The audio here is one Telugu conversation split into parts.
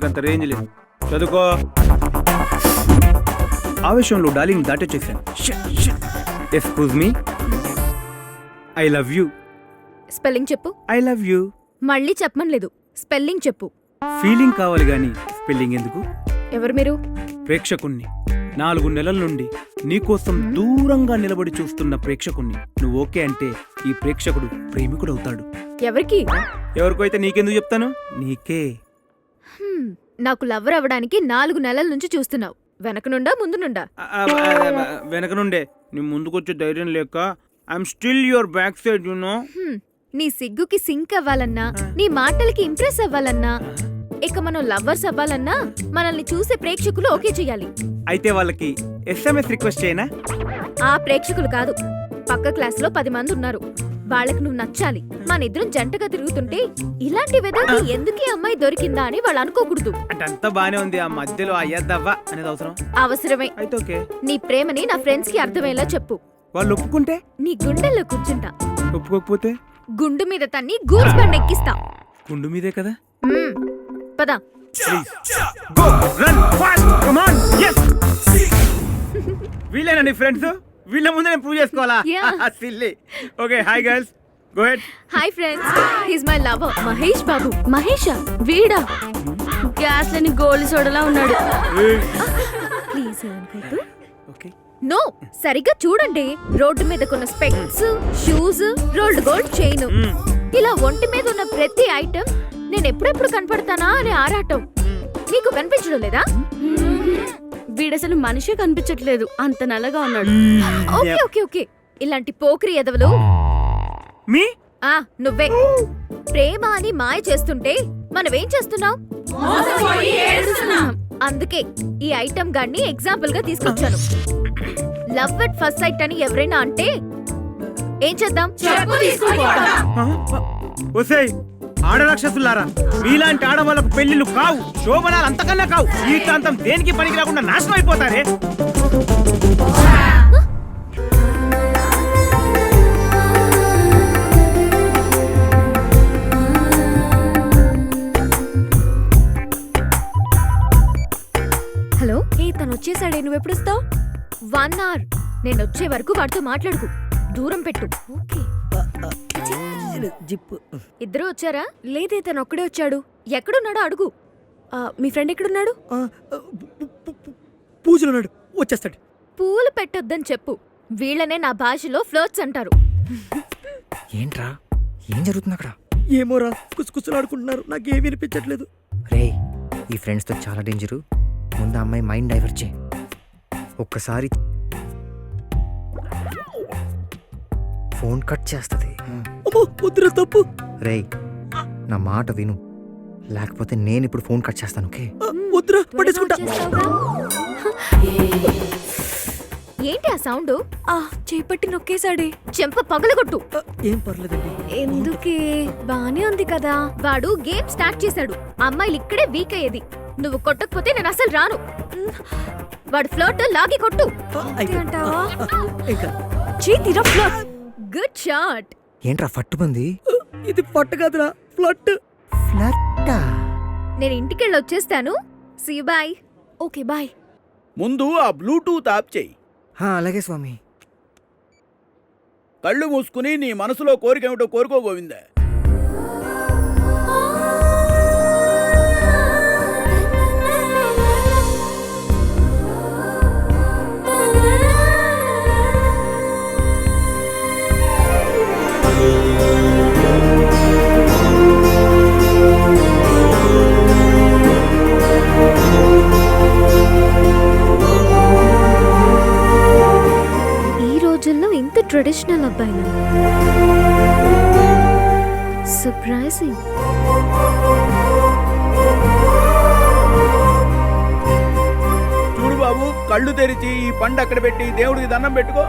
అంత రేంజ్ లేదు. చదువుకో. ఆవేశంలో డార్లింగ్ దాటొచ్చేసాను. Excuse me. I love you. Spelling చెప్పు. I love you. మళ్ళీ చెప్పమనలేదు, స్పెల్లింగ్ చెప్పు. ఫీలింగ్ కావాలి గాని స్పెల్లింగ్ ఎందుకు? ఎవరు మీరు? ప్రేక్షకుణ్ణి. 4 నెలల నుండి నీకోసం దూరంగా నిలబడి చూస్తున్న ప్రేక్షకుణ్ణి. నువ్వు ఓకే అంటే ఈ ప్రేక్షకుడు ప్రేమికుడవుతాడు. ఎవరికి? ఎవరికో అయితే నీకెందుకు చెప్తాను? నీకే. నాకు లవ్వర్ అవ్వడానికి 4 నెలల నుంచి చూస్తున్నావు. వెనక నుండా ముందు నుండా? వెనక నుండే. నీ ముందుకొచ్చే ధైర్యం లేక I'm still your back side you know. నీ సిగ్గుకి సింక్ అవ్వాలన్నా, నీ మాటలకి ఇంప్రెస్ అవ్వాలన్నా, ఇక మనం లవ్వర్స్ అవ్వాలన్నా మనల్ని చూసే ప్రేక్షకులు ఓకే చెయ్యాలి. అయితే వాళ్ళకి SMS రిక్వెస్ట్ చేయనా? ఆ ప్రేక్షకులు కాదు, పక్క క్లాస్ లో 10 మంది ఉన్నారు. వాళ్ళకి నువ్వు నచ్చాలి. మన ఇద్దరం జంటగా తిరుగుతుంటే ఇలాంటి వెదకి ఎందుకు ఈ అమ్మాయి దొరికిందా అని వాళ్ళు అనుకోకూడదు. అంటే అంతా బానే ఉంది, ఆ మధ్యలో అయ్యద్దవ్వా అనేది అవసరం? అవసరమే. అయితే ఓకే. నీ ప్రేమని నా ఫ్రెండ్స్ కి అర్థమయ్యేలా చెప్పు. వాళ్ళు ఒప్పుకుంటే? నీ గుండెల్లో కూర్చుంటా. ఒప్పుకోకపోతే? గుండు మీద తన్ని గూడ్స్ బండి ఎక్కిస్తా. గుండు మీదే కదా. పద. వీళ్ళేనా నీ ఫ్రెండ్స్? వీళ్ళ ముందు నేను ప్రూవ్ చేసుకోవాలా? Silly. Okay, hi girls, go ahead. Hi friends, he's my lover Mahesh Babu. మహేషా? వీడా? గ్యాస్ లేని గోల్డ్ సోడలా ఉన్నాడు. ప్లీజ్ అనుకోదు. ఓకే. నో, సరిగ్గా చూడండి. రోడ్డు మీద కొన్న specs, shoes, rolled gold chain, ఇలా ఒంటి మీద ఉన్న ప్రతి ఐటమ్ నేను ఎప్పుడెప్పుడు కనపడతానా అని ఆరాటం. నీకు కనిపించడం లేదా? వీడసలు మనిషి కనిపించట్లేదు, అంత నల్లగా ఉన్నాడు. ఓకే ఓకే ఓకే, ఇలాంటి పోకిరి ఎదవలు మీ నువ్వే. ప్రేమ అని మాయ చేస్తుంటే మనమేం చేస్తున్నాం? అందుకే ఈ ఐటమ్ గాన్ని ఎగ్జాంపుల్ గా తీసుకొచ్చాను. లవ్ ఎట్ ఫస్ట్ సైట్ అని ఎవరైనా అంటే ఏం చేద్దాం? ఒసేయ్ ఆడరాక్షసులారా, మీలాంటి ఆడవాళ్ళకు పెళ్లిళ్ళు కావు, శోభనాలు అంతకన్నా కావు. ఈ ప్రాంతం దేనికి పనికి రాకుండా నాశనం అయిపోతారే. హలో, తను వచ్చేసాడే, నువ్వెప్పుడు వస్తావు? 1 hour. నేను వచ్చే వరకు వాడితో మాట్లాడుకు, దూరం పెట్టు. ఓకే. ఇద్దరు వచ్చారా? లేదే, తను ఒక్కడే వచ్చాడు. ఎక్కడున్నాడో అడుగు. మీ ఫ్రెండ్ ఎక్కడున్నాడు? పూజలో ఉన్నాడు, వచ్చేస్తాడు. పూలు పెట్టొద్దని చెప్పు. వీళ్ళనే నా భాషలో ఫ్లర్ట్స్ అంటారు. ఏంట్రా, ఏం జరుగుతుంది అక్కడ? ఏమోరా, కుసుకుసులాడుకుంటున్నారు, నాకేం వినిపించట్లేదు. రే, ఈ ఫ్రెండ్స్తో చాలా డేంజరు. ముందు అమ్మాయి మైండ్ డైవర్ట్ చేయి. ఒక్కసారి ఫోన్ కట్ చేస్తుంది. వద్దురా, తప్పు. రే, నా మాట విను, లేకపోతే నేను ఇప్పుడు ఫోన్ కట్ చేస్తాను. ఓకే? వద్దురా, పట్టేసుకుంటా. ఏంటి ఆ సౌండ్? చేపట్టి నొక్కేశాడే. చెంప పగలగొట్టు. ఏం పర్లేదండి. ఎందుకే, బానే ఉంది కదా. వాడు గేమ్ స్టార్ట్ చేశాడు. అమ్మాయిలు ఇక్కడే వీక్ అయ్యేది. నువ్వు కొట్టకపోతే నేను అసలు రాను. వాడు ఫ్లోట్ లాగి కొట్టు. Good shot. ఏంట్రా ఫట్టుబంది? ఇది పట్టు కాదురా, ఫ్లట్. ఫ్లట్టా? నేను ఇంటికెళ్ళి వచ్చేస్తాను. See bye. Okay bye. ముందు ఆ బ్లూటూత్ ఆఫ్ చేయి. అలాగే స్వామి. కళ్ళు మూసుకుని నీ మనసులో కోరికేమిటో కోరుకో గోవిందా. ఇంత ట్రెడిషనల్ అబ్బాయినా? సర్ప్రైజింగ్. చూడు బాబు, కళ్ళు తెరిచి ఈ పండు అక్కడ పెట్టి దేవుడికి దండం పెట్టుకో.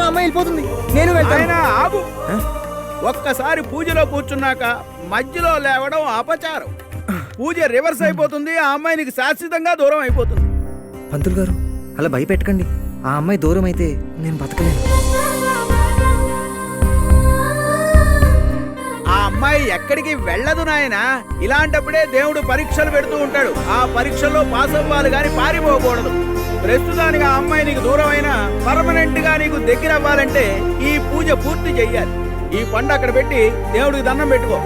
అమ్మాయి వెళ్ళిపోతుంది, నేను వెళ్తాను. ఆగు. ఒక్కసారి పూజలో కూర్చున్నాక మధ్యలో లేవడం అపచారం. పూజ రివర్స్ అయిపోతుంది, ఆ అమ్మాయి నీకు శాశ్వతంగా దూరం అయిపోతుంది. పంతులు గారు అలా భయపెట్టకండి. ఆ అమ్మాయి దూరం అయితే నేను బతకలేను. ఆ అమ్మాయి ఎక్కడికి వెళ్ళదు నాయనా. ఇలాంటప్పుడే దేవుడు పరీక్షలు పెడుతూ ఉంటాడు. ఆ పరీక్షల్లో పాస్ అవ్వాలి గాని పారిపోకూడదు. ప్రస్తుతానికి ఆ అమ్మాయి నీకు దూరం అయినా పర్మనెంట్ గా నీకు దగ్గర అవ్వాలంటే ఈ పూజ పూర్తి చెయ్యాలి. ఈ పండు అక్కడ పెట్టి దేవుడికి దండం పెట్టుకో.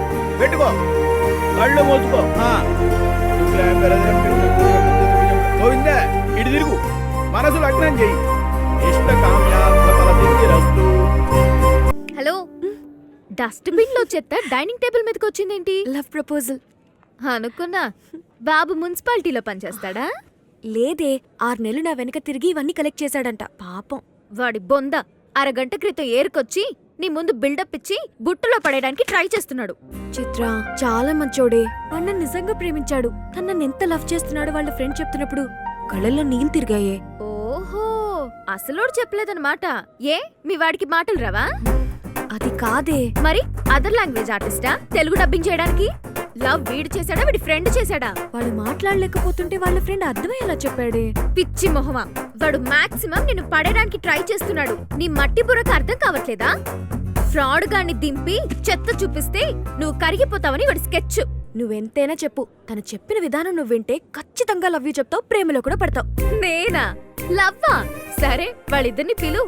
కళ్ళు మూసుకో. గోవిందా, ఇటు తిరుగు. మనసు లగ్నం చెయ్యి. ఇష్ట కామ్యాస్తు. హలో, డస్ట్బిన్ లో చెత్త డైనింగ్ టేబుల్ మీదకి వచ్చిందేంటి? Love proposal. అనుకున్నా. బాబు మున్సిపాలిటీలో పనిచేస్తాడా? లేదే, 6 నెలలు నా వెనక తిరిగి ఇవన్నీ కలెక్ట్ చేశాడంట. పాపం. వాడి బొంద అరగంట క్రితం ఏరుకొచ్చి నీ ముందు బిల్డప్ ఇచ్చి బుట్టలో పడేయడానికి ట్రై చేస్తున్నాడు. చిత్ర చాలా మంచోడే. వాడు నన్ను నిజంగా ప్రేమించాడు. కానీ నన్ను ఎంత లవ్ చేస్తున్నాడో వాళ్ళ ఫ్రెండ్ చెప్తున్నప్పుడు కళ్ళల్లో నీళ్ళు తిరిగాయే. ఓహో, అసలోడు చెప్పలేదన్నమాట. ఏ మీ వాడికి మాటలు రావా? అది కాదే. మరి అదర్ లాంగ్వేజ్ ఆర్టిస్టా తెలుగు డబ్బింగ్ చేయడానికి? లవ్ వీడు చేశాడా, వీడి ఫ్రెండ్ చేశాడా? వాడు మాట్లాడలేకపోతుంటే వాళ్ళ ఫ్రెండ్ అర్థమయ్యేలా చెప్పాడే. పిచ్చి మొహమా, వాడు మాక్సిమం నిన్ను పడేయడానికి ట్రై చేస్తున్నాడు. నీ మట్టి బుర్రకు అర్థం కావట్లేదా? ఫ్రాడ్ గాన్ని దింపి చెత్త చూపిస్తే నువ్వు కరిగిపోతావని వాడి స్కెచ్. నువ్వెంతైనా చెప్పు, తను చెప్పిన విధానం నువ్వు వింటే ఖచ్చితంగా లవ్ యూ చెప్తావు, ప్రేమలో కూడా పడతావు. నేనా? లవ్వా? సరే, వాళ్ళిద్దరిని పిలు.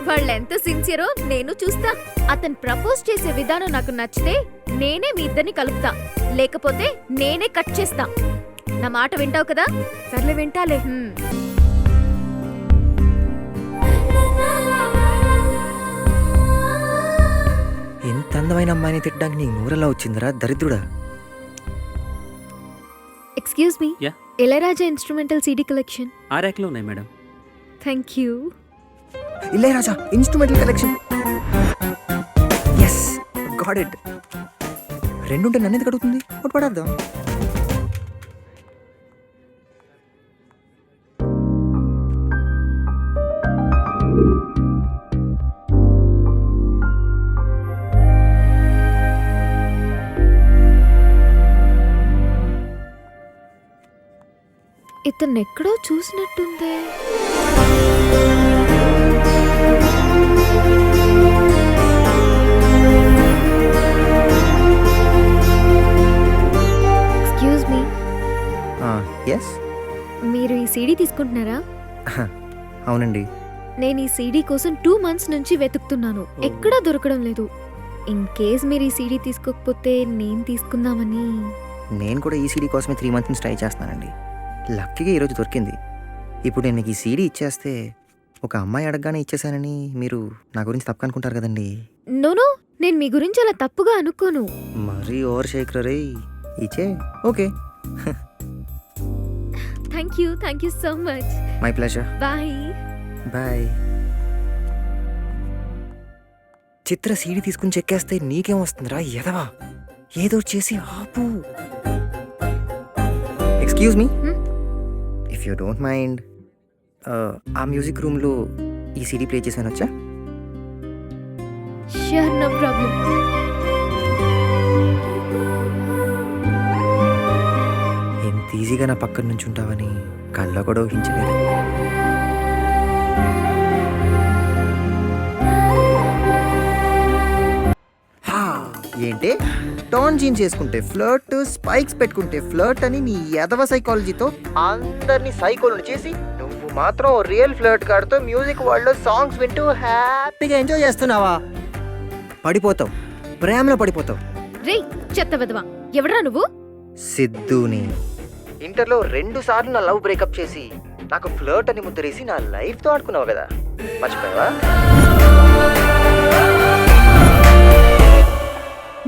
వాళ్ళెంత సిన్సియరో నేను చూస్తా. అతను ప్రపోజ్ చేసే విధానం నాకు నచ్చితే నేనే మీ ఇద్దరిని కలుపుతా, లేకపోతే నేనే కట్ చేస్తా. నా మాట వింటావు కదా? సర్లే, వింటాలే. ఎంత అందమైన అమ్మాయిని తిట్టడానికి నీకు నూరెలా వచ్చిందిరా దరిద్రుడా. Excuse me, Yeah. Ilaiyaraaja instrumental CD collection. ఆ ర్యాక్లో ఉన్నాయి madam. Thank you. Ilaiyaraaja instrumental collection. Yes, got it. రెండుంటే నన్ను ఎందుకు అడుగుతుంది? ఒకటి పడేద్దాం. ఇతను ఎక్కడో చూసినట్టుందే. ఎక్స్క్యూజ్ మీ, ఎస్, మీరు ఈ సీడీ తీసుకుంటున్నారా? అవునండి. నేను ఈ సీడీ కోసం 2 months నుంచి వెతుకుతున్నాను, ఎక్కడా దొరకడం లేదు. ఇన్ కేస్ మీరు ఈ సీడీ తీసుకోకపోతే నేను తీసుకుందామని. నేను కూడా ఈ సీడీ కోసమే 3 months నుంచి ట్రై చేస్తున్నానండి. లక్కీగా ఈరోజు దొరికింది. ఇప్పుడు నేను మీకు ఈ సీడీ ఇచ్చేస్తే ఒక అమ్మాయి అడగగానే ఇచ్చేసానని మీరు నా గురించి తప్పు అనుకుంటారు కదండి. నోనో, నేను మీ గురించి అలా తప్పుగా అనుకోను. మరీ ఓవర్ షేక్ రే. ఇచ్చే. Okay, thank you so much. My pleasure. Bye. Bye. Chitra CD తీసుకుని చెక్కేస్తే నీకేం వస్తుందిరా ఎదవా? ఏదో చేసి ఆపు. Excuse me, if you don't mind, ఆ మ్యూజిక్ రూమ్లో ఈ సీడీ ప్లే చేశాను వచ్చా? Sure, no problem. ఎంత ఈజీగా నా పక్కన నుంచి ఉంటావని కళ్ళ కూడా ఊహించలేదు. ఏంటి టోన్ జీన్స్ చేసుకుంటే ఫ్లర్ట్, స్పైక్స్ పెట్టుకుంటే ఫ్లర్ట్ అని నీ ఎదవ సైకాలజీతో అందరినీ సైకోలను చేసి నువ్వు మాత్రం రియల్ ఫ్లర్ట్ గాడితో మ్యూజిక్ వరల్డ్ లో సాంగ్స్ వింటూ హ్యాపీగా ఎంజాయ్ చేస్తున్నావా? పడిపోతావు, ప్రేమలో పడిపోతావు. రే చెత్త వెదవా, ఎవడ్రా నువ్వు? సిద్ధుని. ఇంటర్లో 2 సార్లు నా లవ్ బ్రేకప్ చేసి నాకు ఫ్లర్ట్ అని ముద్దరేసి నా లైఫ్తో ఆడుకున్నావు కదా, మర్చిపోయావా?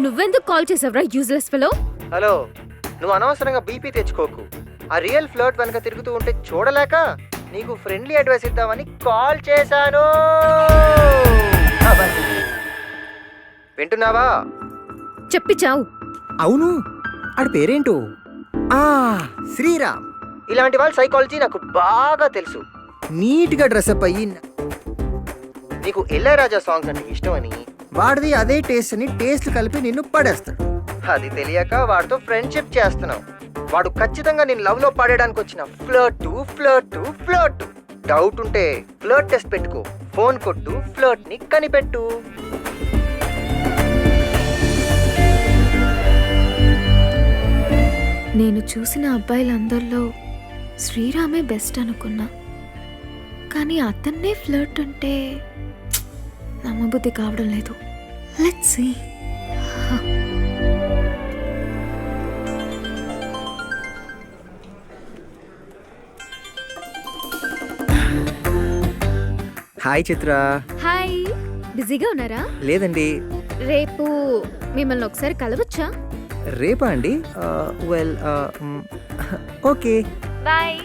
నువ్వెందుకు కాల్ చేసావురా, యూజ్లెస్ ఫెలో? హలో, నువ్వు అనవసరంగా బీపీ తెచ్చుకోకు. ఆ రియల్ ఫ్లర్ట్ వెనక తిరుగుతూ ఉంటే చూడలేక నీకు ఫ్రెండ్లీ అడ్వైస్ ఇద్దామని కాల్ చేశాను. వింటున్నావా? చెప్పి చావు. అవును, ఆడి పేరేంటో? శ్రీరామ్. ఇలాంటి వాళ్ళ సైకాలజీ నాకు బాగా తెలుసు. నీట్గా డ్రెస్అప్ అయ్యి నీకు ఇళయరాజా సాంగ్స్ అంటే ఇష్టమని వాడిది అదే టేస్ట్ అని టేస్ట్ కలిపి నిన్ను పడేస్తాడు. అది తెలియక వాడితో ఫ్రెండ్షిప్ చేస్తున్నావు. వాడు ఖచ్చితంగా నేను లవ్ లో పడేయడానికి వచ్చిన ఫ్లర్ట్. డౌట్ ఉంటే ఫ్లర్ట్ టెస్ట్ పెట్టుకో. ఫోన్ కొట్టు, ఫ్లర్ట్ ని కనిపెట్టు. నేను చూసిన అబ్బాయిలందరిలో శ్రీరామే బెస్ట్ అనుకున్నా, కానీ అతన్నే ఫ్లర్ట్ అంటే నమ్మబుద్ధి కావడం లేదు. Let's see. Hi Chitra. Hi, బిజీగా ఉన్నారా? లేదండి. రేపు మిమ్మల్ని ఒకసారి కలవచ్చా? రేపా అండి? Well okay. బాయ్.